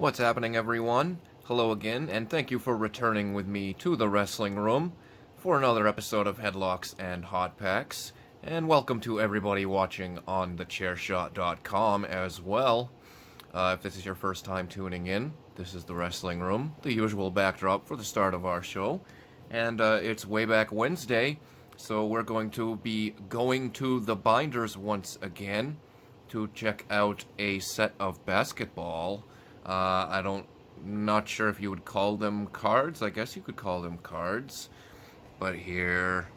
What's happening, everyone? Hello again, and thank you for returning with me to the wrestling room for another episode of Headlocks and Hot Packs. And welcome to everybody watching on thechairshot.com as well. If this is your first time tuning in, this is the wrestling room, the usual backdrop for the start of our show. And it's way back Wednesday, so we're going to be going to the binders once again to check out a set of basketball. Not sure if you would call them cards. I guess you could call them cards. But here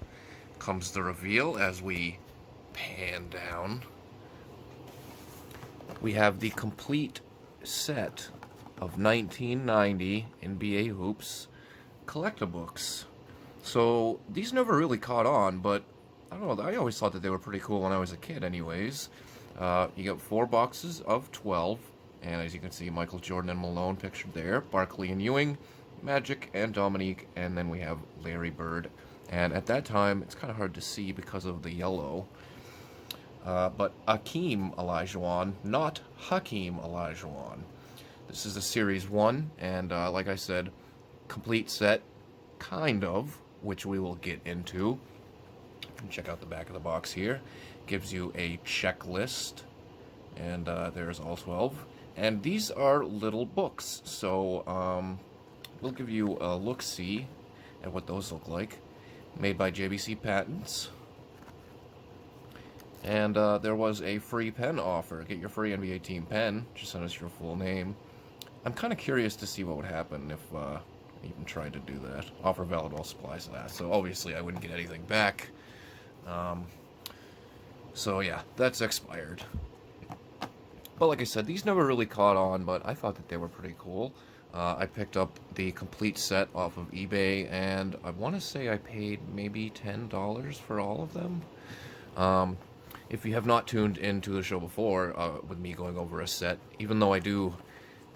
comes the reveal as we pan down. We have the complete set of 1990 NBA Hoops collectabooks. So these never really caught on, but I don't know, I always thought that they were pretty cool when I was a kid anyways. You get 4 boxes of 12, and as you can see, Michael Jordan and Malone pictured there, Barkley and Ewing, Magic and Dominique, and then we have Larry Bird. And at that time, it's kind of hard to see because of the yellow. But Akeem Olajuwon, not Hakeem Olajuwon. This is a Series 1, and like I said, complete set, kind of, which we will get into. Check out the back of the box here. Gives you a checklist, and there's all 12. And these are little books, so we'll give you a look-see at what those look like. Made by JBC Patents. And there was a free pen offer. Get your free NBA team pen. Just send us your full name. I'm kind of curious to see what would happen if I even tried to do that. Offer valid while supplies last. So obviously I wouldn't get anything back. So yeah, that's expired. But like I said, these never really caught on, but I thought that they were pretty cool. I picked up the complete set off of eBay, and I want to say I paid maybe $10 for all of them. If you have not tuned into the show before, with me going over a set, even though I do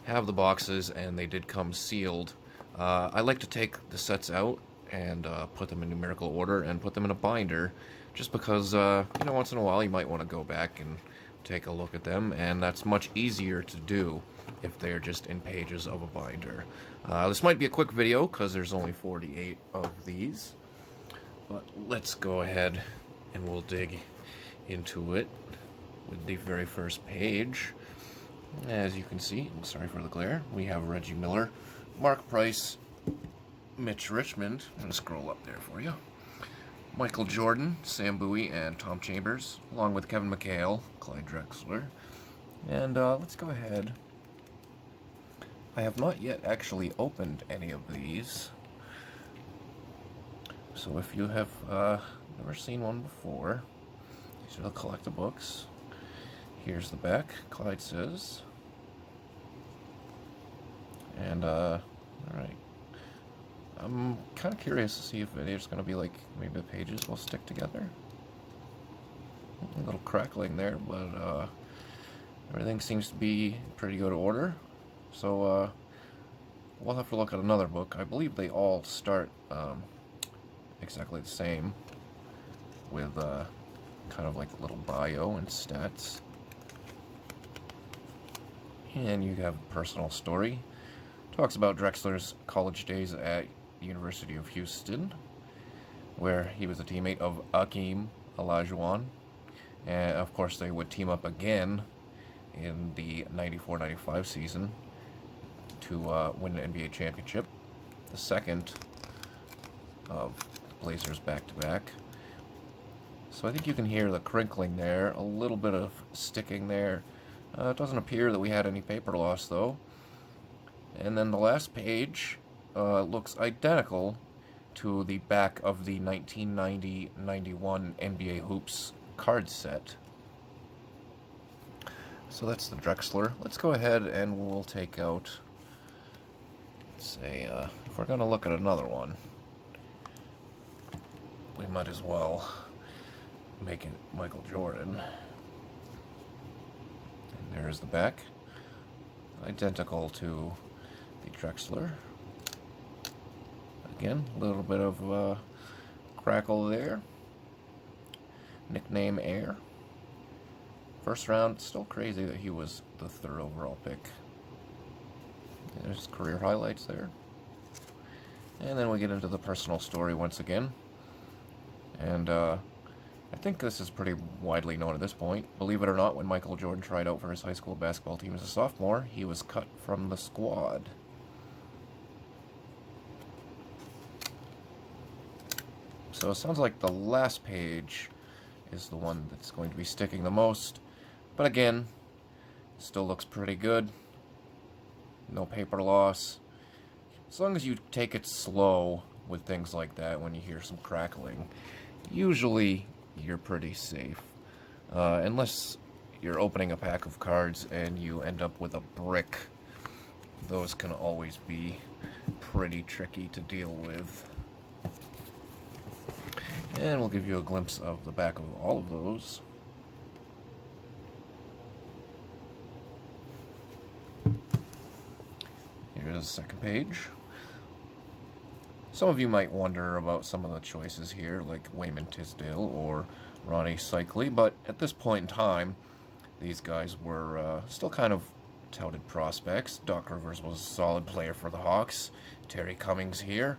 have the boxes and they did come sealed, I like to take the sets out and put them in numerical order and put them in a binder, just because, once in a while you might want to go back and take a look at them, and that's much easier to do if they're just in pages of a binder. This might be a quick video because there's only 48 of these, but let's go ahead and we'll dig into it with the very first page. As you can see, I'm sorry for the glare, we have Reggie Miller, Mark Price, Mitch Richmond, I'm going to scroll up there for you, Michael Jordan, Sam Bowie, and Tom Chambers, along with Kevin McHale, Clyde Drexler. And let's go ahead. I have not yet actually opened any of these. So if you have never seen one before, these are the collectabooks. Here's the back, Clyde says. And, alright. I'm kind of curious to see if it's going to be like, maybe the pages will stick together. A little crackling there, but everything seems to be in pretty good order. So we'll have to look at another book. I believe they all start exactly the same, with kind of like a little bio and stats. And you have a personal story. Talks about Drexler's college days at University of Houston, where he was a teammate of Akeem Olajuwon, and of course they would team up again in the 94-95 season to win an NBA championship, the second of the Blazers back-to-back. So I think you can hear the crinkling there, a little bit of sticking there. It doesn't appear that we had any paper loss though. And then the last page looks identical to the back of the 1990-91 NBA Hoops card set. So that's the Drexler. Let's go ahead and we'll take out, let's say, if we're going to look at another one, we might as well make it Michael Jordan. And there's the back. Identical to the Drexler. Again, a little bit of crackle there. Nickname Air. First round, still crazy that he was the 3rd overall pick. There's career highlights there. And then we get into the personal story once again. And I think this is pretty widely known at this point. Believe it or not, when Michael Jordan tried out for his high school basketball team as a sophomore, he was cut from the squad. So it sounds like the last page is the one that's going to be sticking the most. But again, still looks pretty good. No paper loss. As long as you take it slow with things like that when you hear some crackling, usually you're pretty safe. Unless you're opening a pack of cards and you end up with a brick. Those can always be pretty tricky to deal with. And we'll give you a glimpse of the back of all of those. Here's the second page. Some of you might wonder about some of the choices here, like Wayman Tisdale or Ronnie Cycli, but at this point in time, these guys were still kind of touted prospects. Doc Rivers was a solid player for the Hawks. Terry Cummings here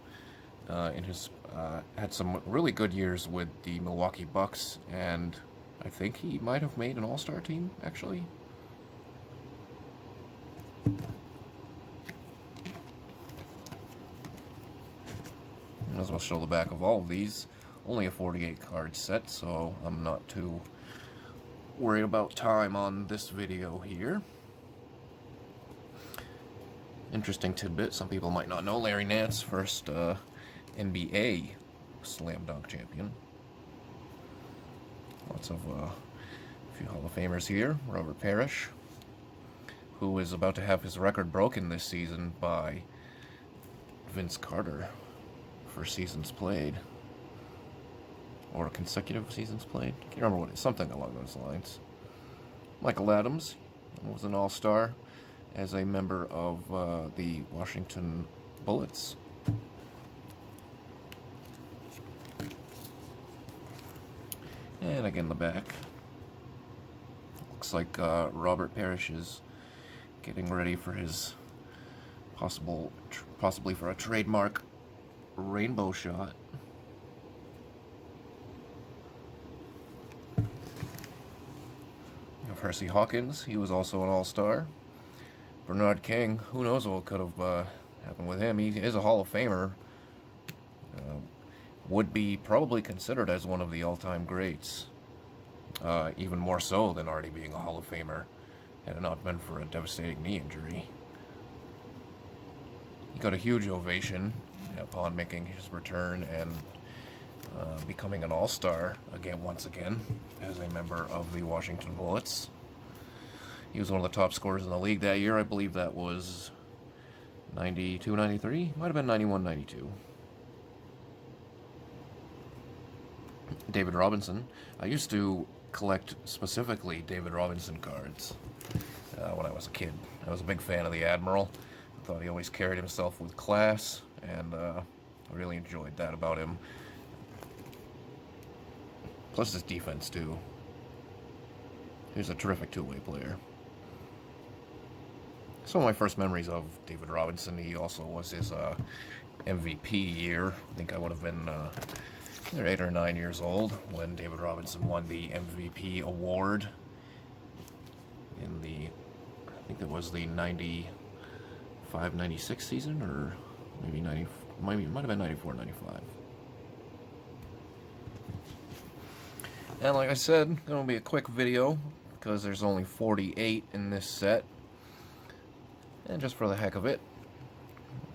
had some really good years with the Milwaukee Bucks, and I think he might have made an all-star team, actually. Might as well show the back of all of these. Only a 48 card set, so I'm not too worried about time on this video here. Interesting tidbit, some people might not know, Larry Nance, first NBA slam dunk champion. Lots of a few Hall of Famers here. Robert Parrish, who is about to have his record broken this season by Vince Carter for seasons played, or consecutive seasons played. Can't remember what it's, something along those lines. Michael Adams was an all-star as a member of the Washington Bullets. And again, the back. Looks like Robert Parrish is getting ready for his possibly for a trademark rainbow shot. Percy Hawkins, he was also an all-star. Bernard King, who knows what could have happened with him. He is a Hall of Famer. Would be probably considered as one of the all-time greats. Even more so than already being a Hall of Famer, had it not been for a devastating knee injury. He got a huge ovation upon making his return and becoming an all-star once again as a member of the Washington Bullets. He was one of the top scorers in the league that year. I believe that was 92, 93? Might have been 91, 92. David Robinson. I used to collect specifically David Robinson cards when I was a kid. I was a big fan of the Admiral. I thought he always carried himself with class, and I really enjoyed that about him. Plus his defense, too. He's a terrific two-way player. Some of my first memories of David Robinson, he also was his MVP year. I think I would have been either 8 or 9 years old when David Robinson won the MVP award in the, I think it was the 95-96 season, or maybe it might have been 94-95. And like I said, it's going to be a quick video because there's only 48 in this set. And just for the heck of it,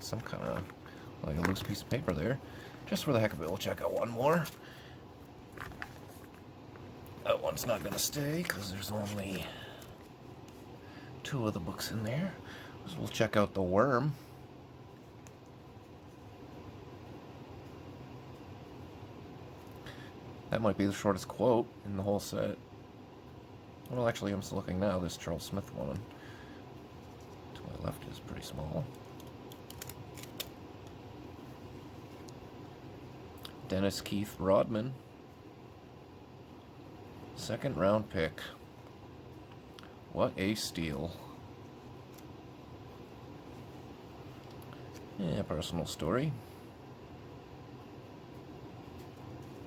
some kind of like a loose piece of paper there. Just for the heck of it, we'll check out one more. That one's not going to stay because there's only 2 of the books in there. So we'll check out The Worm. That might be the shortest quote in the whole set. Well, actually, I'm still looking now. This Charles Smith one to my left is pretty small. Dennis Keith Rodman. 2nd round pick. What a steal. Yeah, personal story.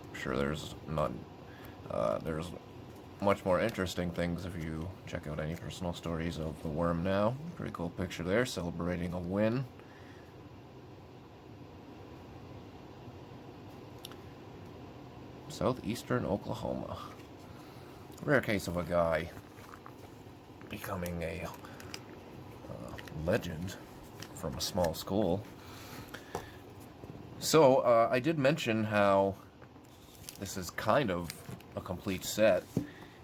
I'm sure there's not. There's much more interesting things if you check out any personal stories of the worm now. Pretty cool picture there, celebrating a win. Southeastern Oklahoma. Rare case of a guy becoming a legend from a small school. So, I did mention how this is kind of a complete set,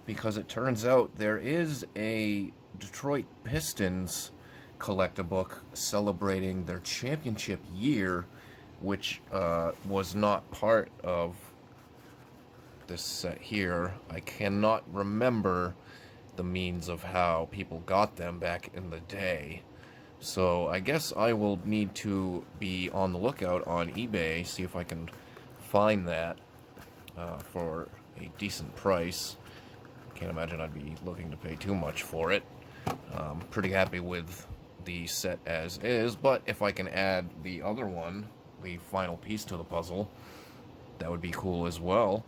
because it turns out there is a Detroit Pistons collectibook celebrating their championship year, which was not part of this set here. I cannot remember the means of how people got them back in the day. So I guess I will need to be on the lookout on eBay, see if I can find that for a decent price. Can't imagine I'd be looking to pay too much for it. Pretty happy with the set as is, but if I can add the other one, the final piece to the puzzle, that would be cool as well.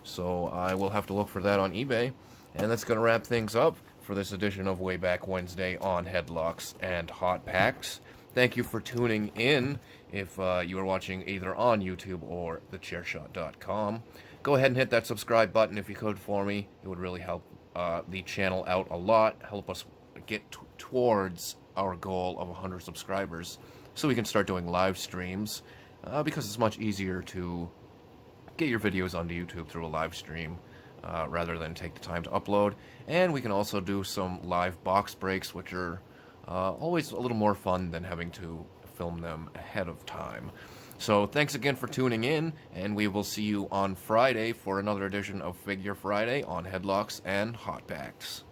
So I will have to look for that on eBay. And that's going to wrap things up for this edition of Way Back Wednesday on Headlocks and Hot Packs. Thank you for tuning in if you are watching either on YouTube or thechairshot.com. Go ahead and hit that subscribe button if you could for me. It would really help the channel out a lot, help us get towards our goal of 100 subscribers so we can start doing live streams, because it's much easier to get your videos onto YouTube through a live stream rather than take the time to upload. And we can also do some live box breaks, which are always a little more fun than having to film them ahead of time. So thanks again for tuning in, and we will see you on Friday for another edition of Figure Friday on Headlocks and Hot Packs.